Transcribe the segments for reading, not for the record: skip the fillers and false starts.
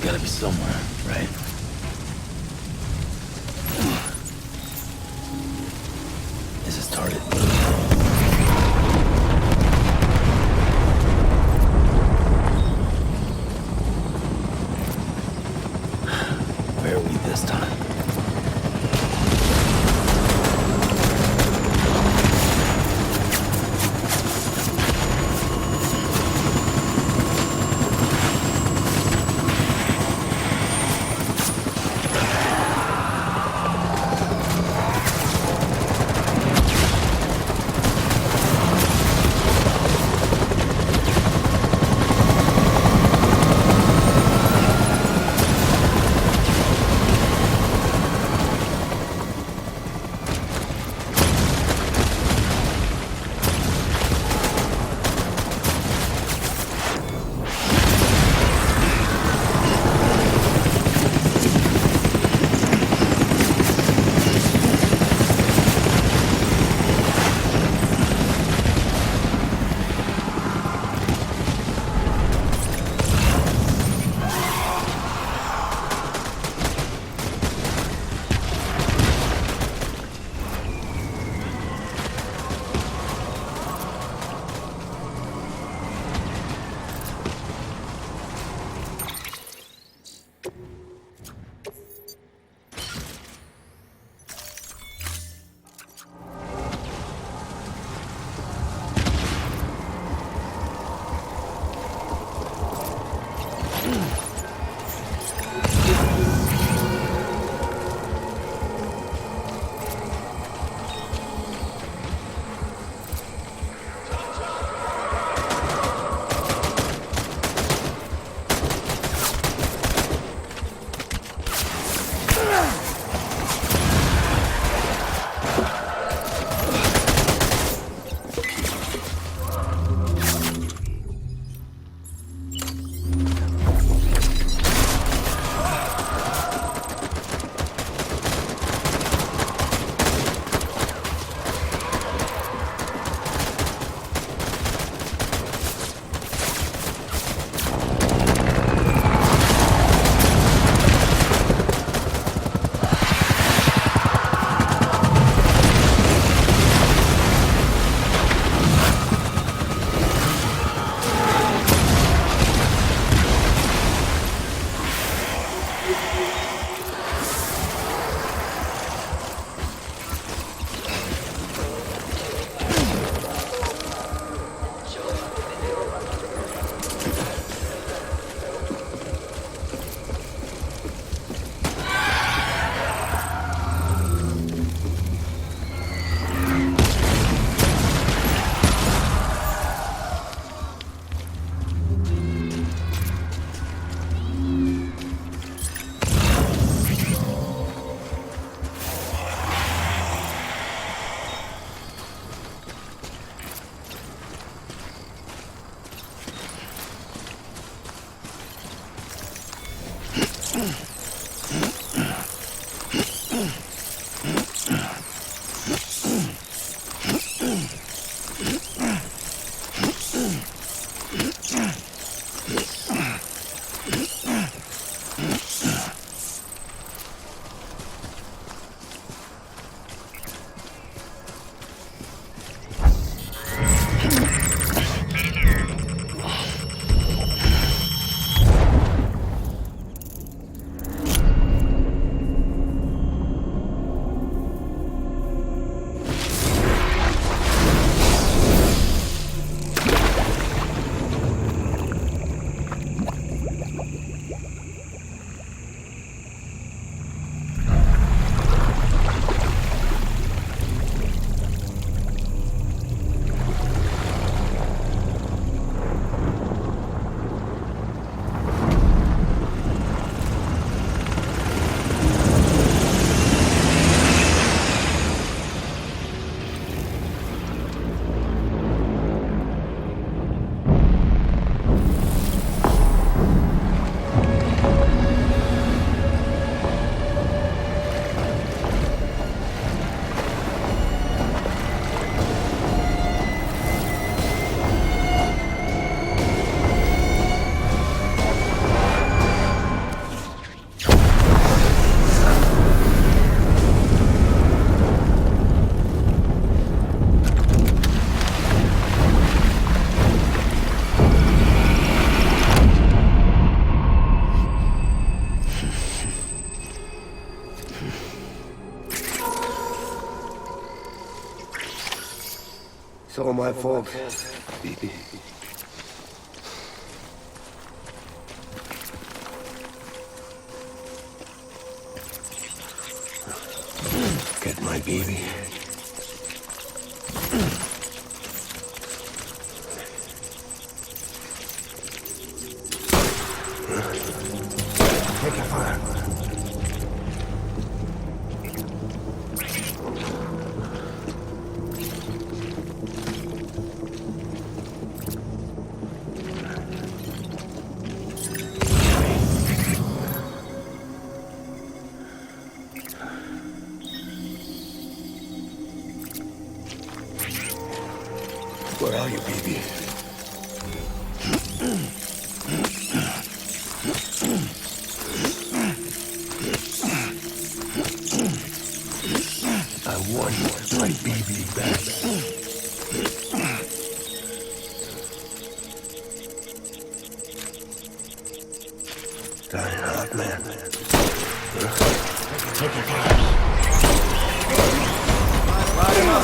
gotta be somewhere, right? Is this target? Where are we this time? for my fault, baby. Get my baby. Take a fire. Where are you, baby? I want my baby back. Die hard, man. Take your time. Light him up.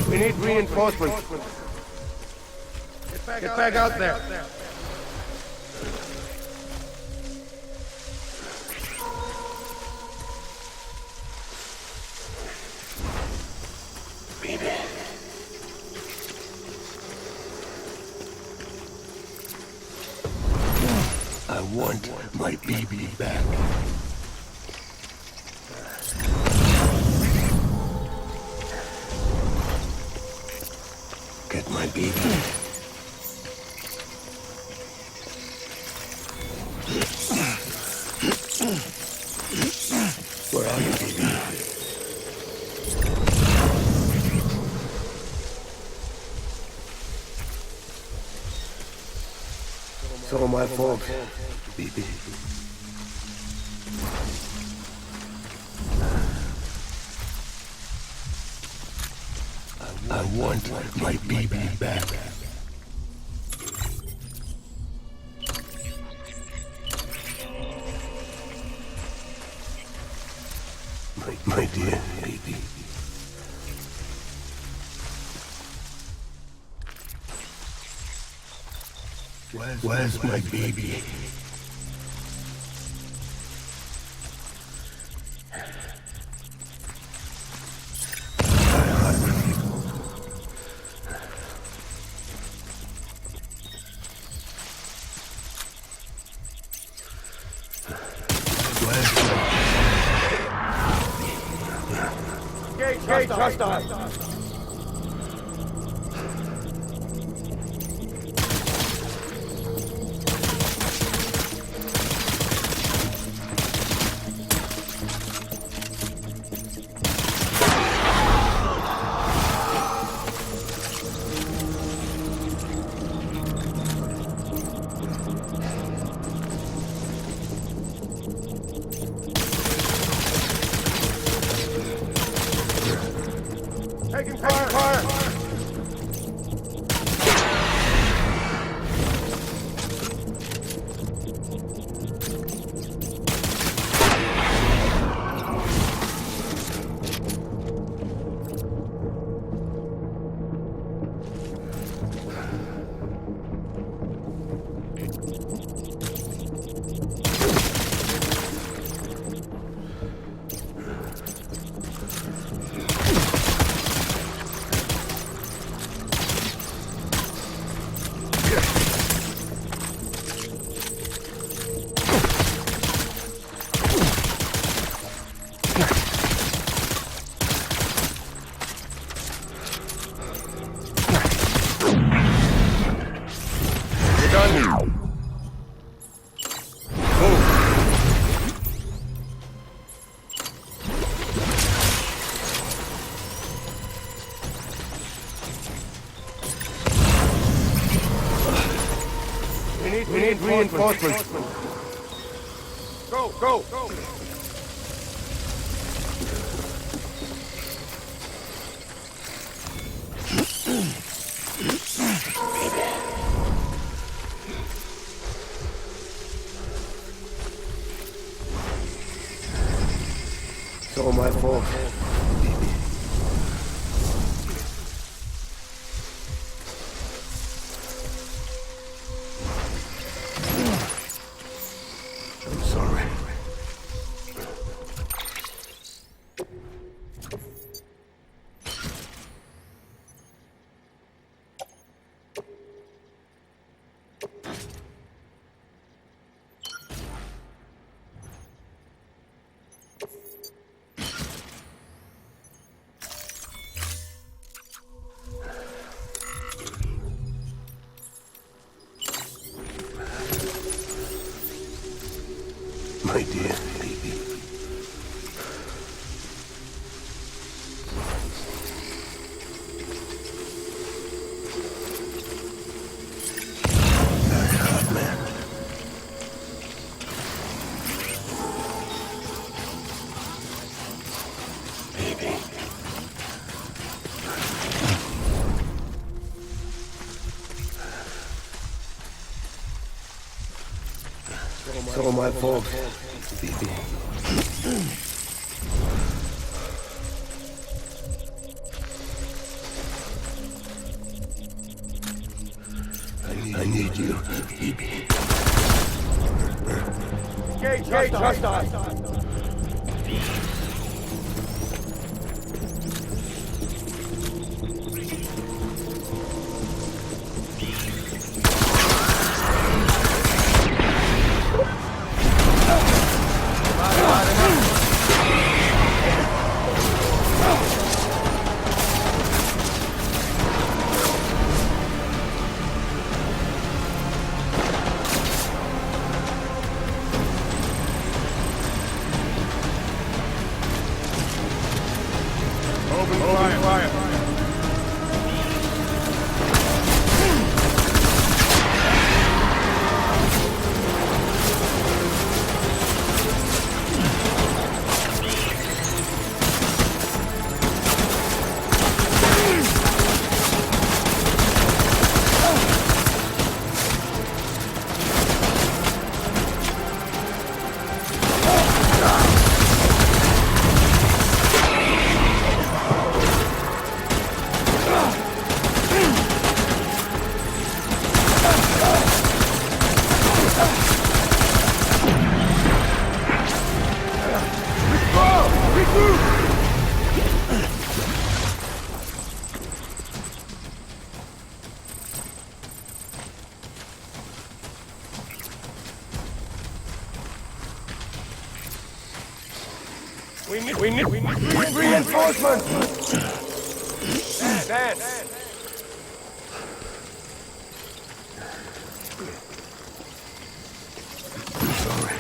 We need reinforcements. Get back out there. Baby. I want my baby back. Get my baby. Where are you, baby? It's all my fault, baby. I want my baby back. My dear baby. Where's my baby? Gate hostile. Taking fire! We need reinforcements. Go! It's all my fault. I'm sorry. My dear baby. Very hard, man. Baby. It's all my fault, baby. I need you, baby. Gate hostile. We need reinforcements! Stand! Sorry.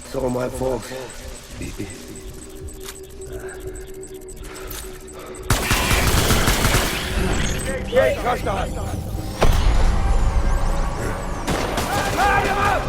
It's all my fault, baby. Gate hostile! Light him up!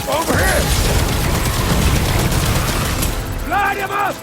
Over here! Light him up!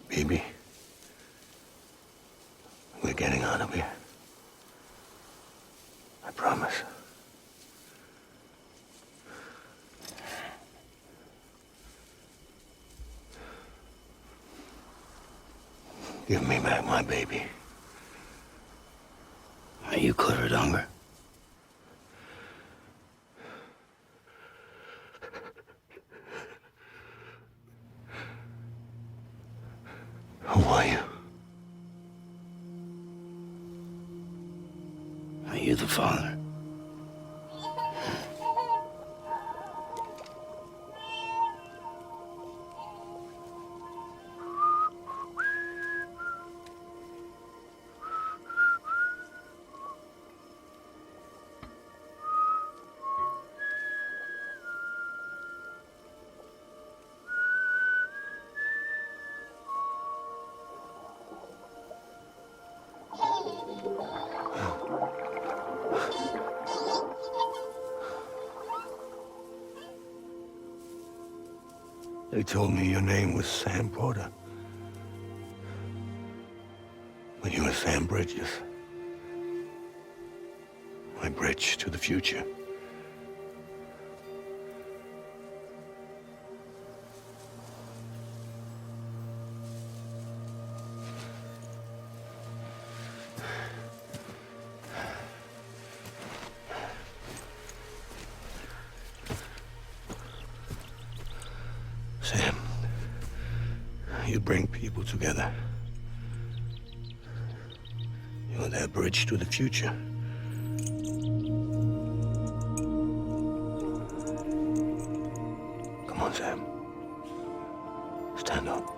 Baby, we're getting out of here. I promise. Give me back my baby. Are you cleared, hunger? Who are you? Are you the father? They told me your name was Sam Porter. But you were Sam Bridges. My bridge to the future. bring people together. You're their bridge to the future. Come on, Sam. Stand up.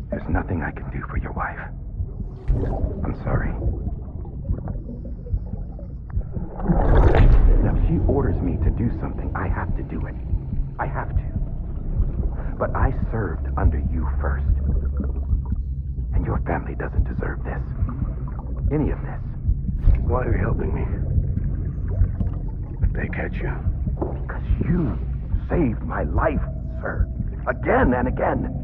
There's nothing I can do for your wife. I'm sorry. Now, if she orders me to do something, I have to do it. I have to. But I served under you first. And your family doesn't deserve this. Any of this. Why are you helping me? If they catch you. Because you saved my life, sir. Again and again.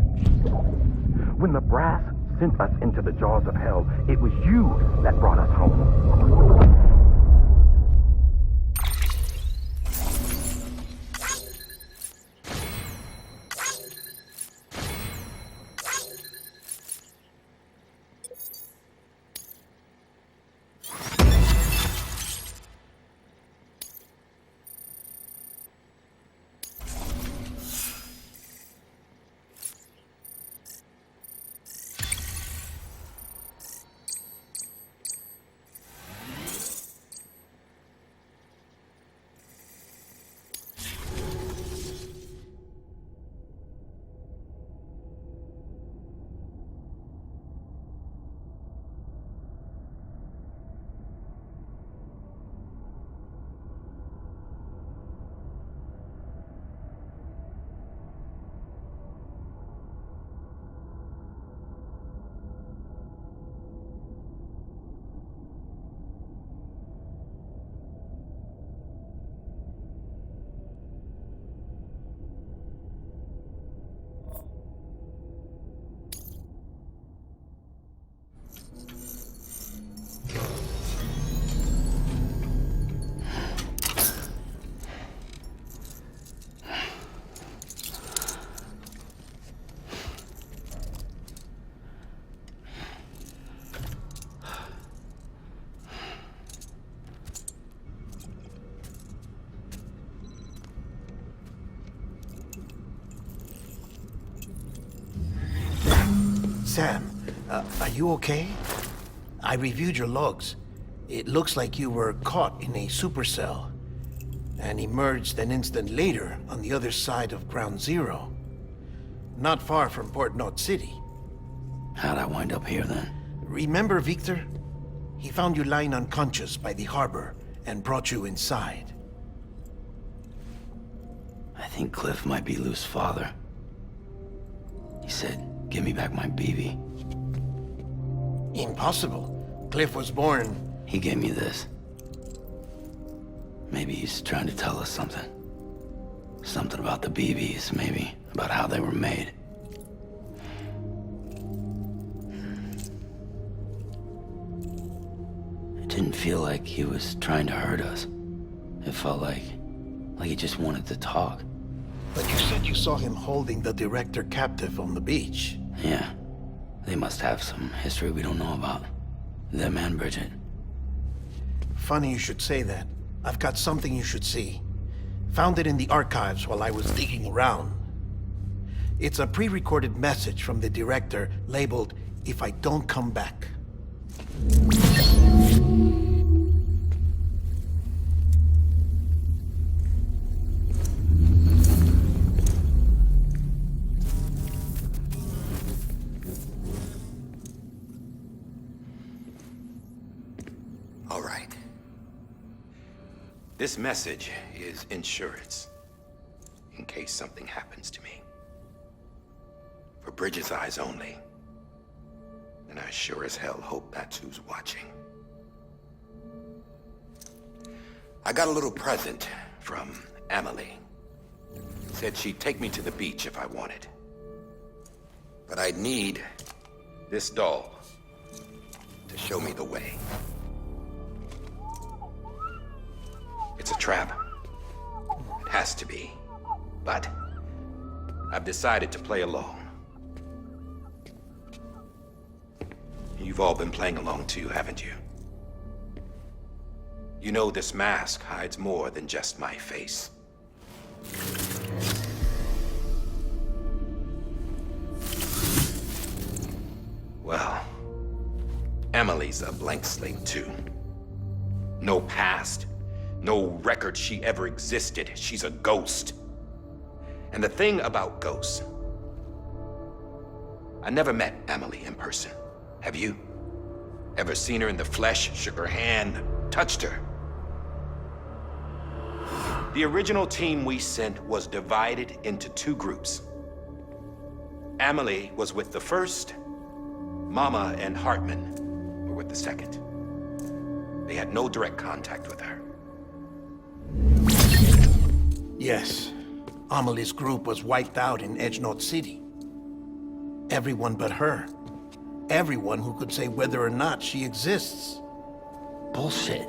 When the brass sent us into the jaws of hell, it was you that brought us home. Sam, are you okay? I reviewed your logs. It looks like you were caught in a supercell and emerged an instant later on the other side of Ground Zero. Not far from Port Knot City. How'd I wind up here then? Remember Victor? He found you lying unconscious by the harbor and brought you inside. I think Cliff might be Lou's father. He said, "Give me back my BB." Impossible. Cliff was born... He gave me this. Maybe he's trying to tell us something. Something about the BBs, maybe. About how they were made. It didn't feel like he was trying to hurt us. It felt like he just wanted to talk. But you said you saw him holding the director captive on the beach. Yeah. They must have some history we don't know about. Them and Bridget. Funny you should say that. I've got something you should see. Found it in the archives while I was digging around. It's a pre-recorded message from the director labeled, "If I Don't Come Back." All right. This message is insurance, in case something happens to me. For Bridget's eyes only. And I sure as hell hope that's who's watching. I got a little present from Emily. Said she'd take me to the beach if I wanted. But I'd need this doll to show me the way. It's a trap. It has to be. But I've decided to play along. You've all been playing along too, haven't you? You know this mask hides more than just my face. Well, Emily's a blank slate too. No past, no record she ever existed. She's a ghost. And the thing about ghosts, I never met Emily in person. Have you? Ever seen her in the flesh, shook her hand, touched her? The original team we sent was divided into two groups. Emily was with the first, Mama and Hartman were with the second. They had no direct contact with her. Yes, Amelie's group was wiped out in Edgenorth City. Everyone but her. Everyone who could say whether or not she exists. Bullshit.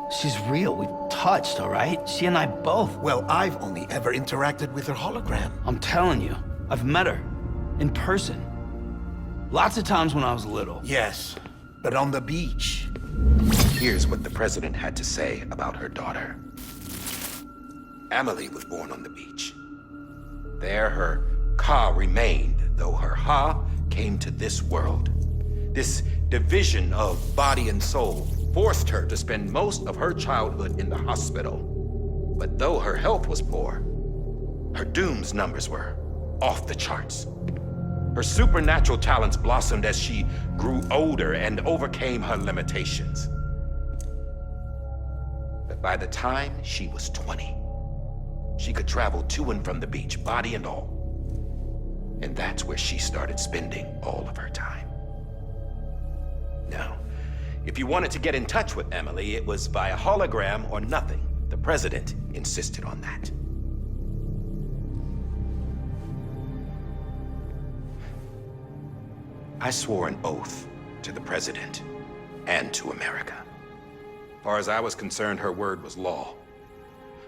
She's real. We've touched, all right? She and I both. Well, I've only ever interacted with her hologram. I'm telling you, I've met her. In person. Lots of times when I was little. Yes, but on the beach. Here's what the president had to say about her daughter. Emily was born on the beach. There her Ka remained, though her Ha came to this world. This division of body and soul forced her to spend most of her childhood in the hospital. But though her health was poor, her Doom's numbers were off the charts. Her supernatural talents blossomed as she grew older and overcame her limitations. But by the time she was 20, she could travel to and from the beach, body and all. And that's where she started spending all of her time. Now, if you wanted to get in touch with Emily, it was via hologram or nothing. The president insisted on that. I swore an oath to the president and to America. As far as I was concerned, her word was law.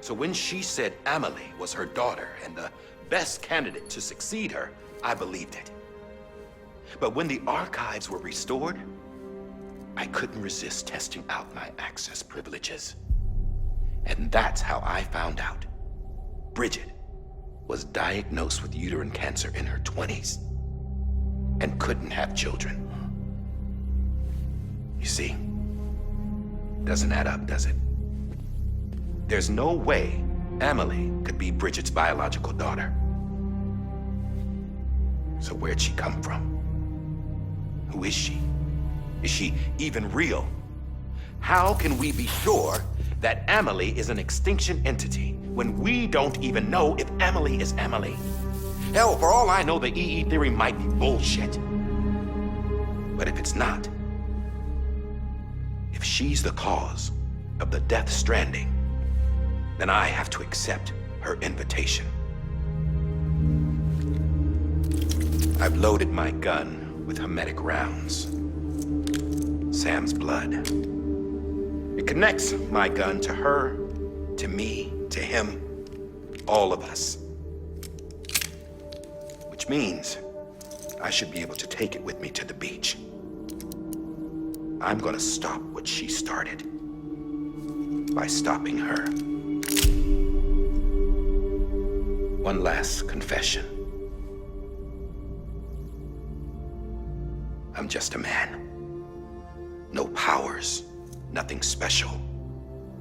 So when she said Emily was her daughter and the best candidate to succeed her, I believed it. But when the archives were restored, I couldn't resist testing out my access privileges. And that's how I found out Bridget was diagnosed with uterine cancer in her 20s and couldn't have children. You see, doesn't add up, does it? There's no way Emily could be Bridget's biological daughter. So where'd she come from? Who is she? Is she even real? How can we be sure that Emily is an extinction entity when we don't even know if Emily is Emily? Hell, for all I know, the EE theory might be bullshit. But if it's not, if she's the cause of the Death Stranding, then I have to accept her invitation. I've loaded my gun with hermetic rounds. Sam's blood. It connects my gun to her, to me, to him, all of us. Which means I should be able to take it with me to the beach. I'm gonna stop what she started. by stopping her. One last confession. I'm just a man. No powers, nothing special.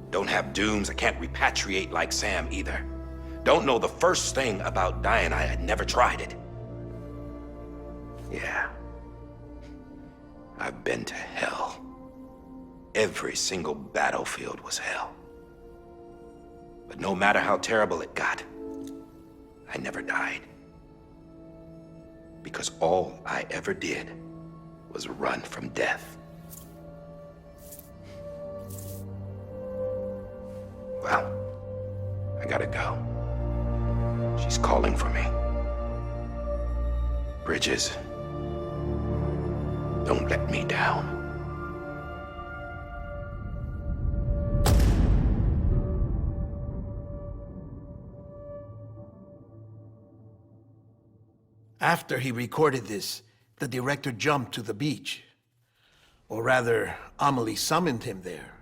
Don't have dooms, I can't repatriate like Sam either. Don't know the first thing about dying, I had never tried it. Yeah. I've been to hell. Every single battlefield was hell. But no matter how terrible it got, I never died. Because all I ever did was run from death. Well, I gotta go. She's calling for me. Bridges, don't let me down. After he recorded this, the director jumped to the beach. Or rather, Amelie summoned him there.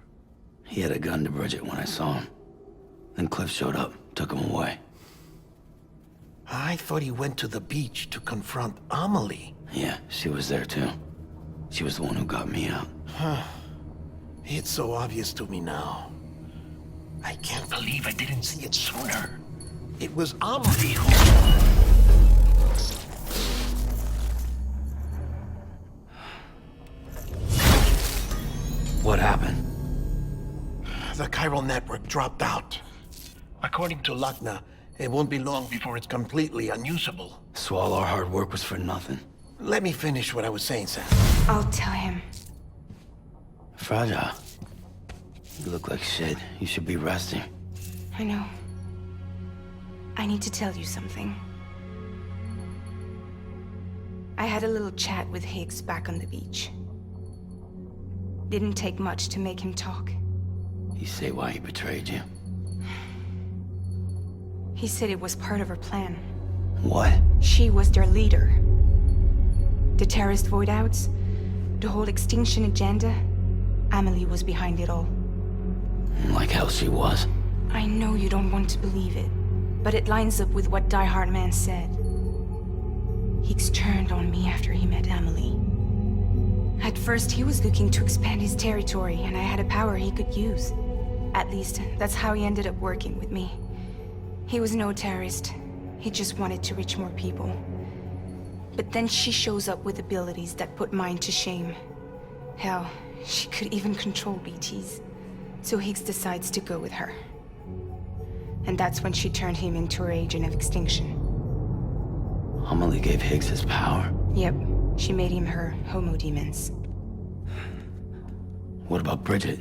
He had a gun to Bridget when I saw him. Then Cliff showed up, took him away. I thought he went to the beach to confront Amelie. Yeah, she was there too. She was the one who got me out. It's so obvious to me now. I can't believe I didn't see it sooner. It was Amelie who... What happened? The chiral network dropped out. According to Lachna, it won't be long before it's completely unusable. So all our hard work was for nothing. Let me finish what I was saying, Sam. I'll tell him. Fragile. You look like shit. You should be resting. I know. I need to tell you something. I had a little chat with Higgs back on the beach. Didn't take much to make him talk. You say why he betrayed you? He said it was part of her plan. What? She was their leader. The terrorist void-outs, the whole extinction agenda, Amelie was behind it all. Like hell she was. I know you don't want to believe it, but it lines up with what Die Hard Man said. Higgs turned on me after he met Amelie. At first, he was looking to expand his territory, and I had a power he could use. At least, that's how he ended up working with me. He was no terrorist. He just wanted to reach more people. But then she shows up with abilities that put mine to shame. Hell, she could even control BTs. So Higgs decides to go with her. And that's when she turned him into her agent of extinction. Amelie gave Higgs his power. Yep, she made him her homo demons. What about Bridget?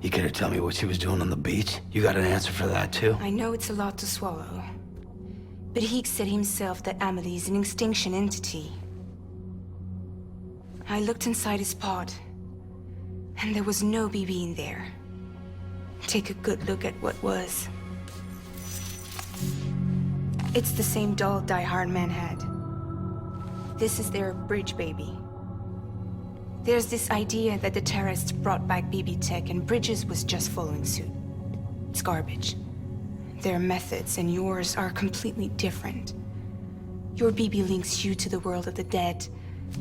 You care to tell me what she was doing on the beach? You got an answer for that too? I know it's a lot to swallow. But Higgs said himself that Amelie is an extinction entity. I looked inside his pod, and there was no BB in there. Take a good look at what was. It's the same doll Die Hard Man had. This is their bridge baby. There's this idea that the terrorists brought back BB tech and Bridges was just following suit. It's garbage. Their methods and yours are completely different. Your BB links you to the world of the dead.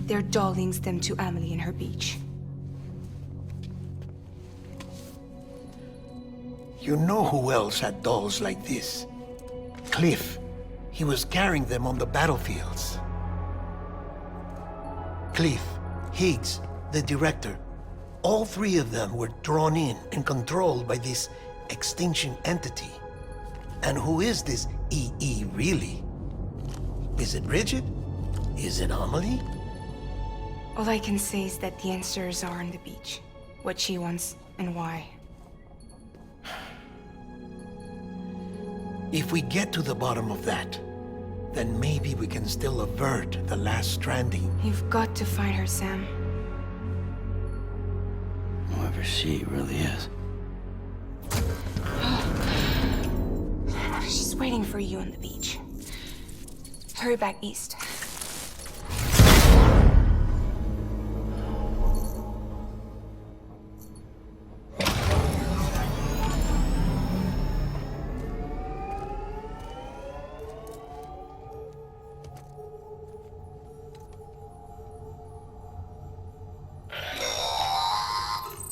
Their doll links them to Amelie and her beach. You know who else had dolls like this? Cliff. He was carrying them on the battlefields. Cliff, Higgs, the director. All three of them were drawn in and controlled by this extinction entity. And who is this EE really? Is it Bridget? Is it Amelie? All I can say is that the answers are on the beach. What she wants and why. If we get to the bottom of that, then maybe we can still avert the last stranding. You've got to find her, Sam. Whoever she really is. She's waiting for you on the beach. Hurry back east.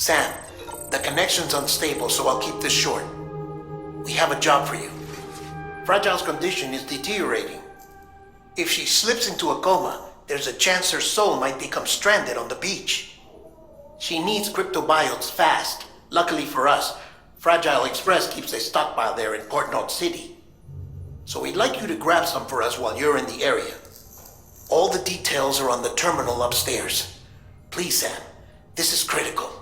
Sam, the connection's unstable, so I'll keep this short. We have a job for you. Fragile's condition is deteriorating. If she slips into a coma, there's a chance her soul might become stranded on the beach. She needs cryptobiotes fast. Luckily for us, Fragile Express keeps a stockpile there in Port Knot City. So we'd like you to grab some for us while you're in the area. All the details are on the terminal upstairs. Please, Sam, this is critical.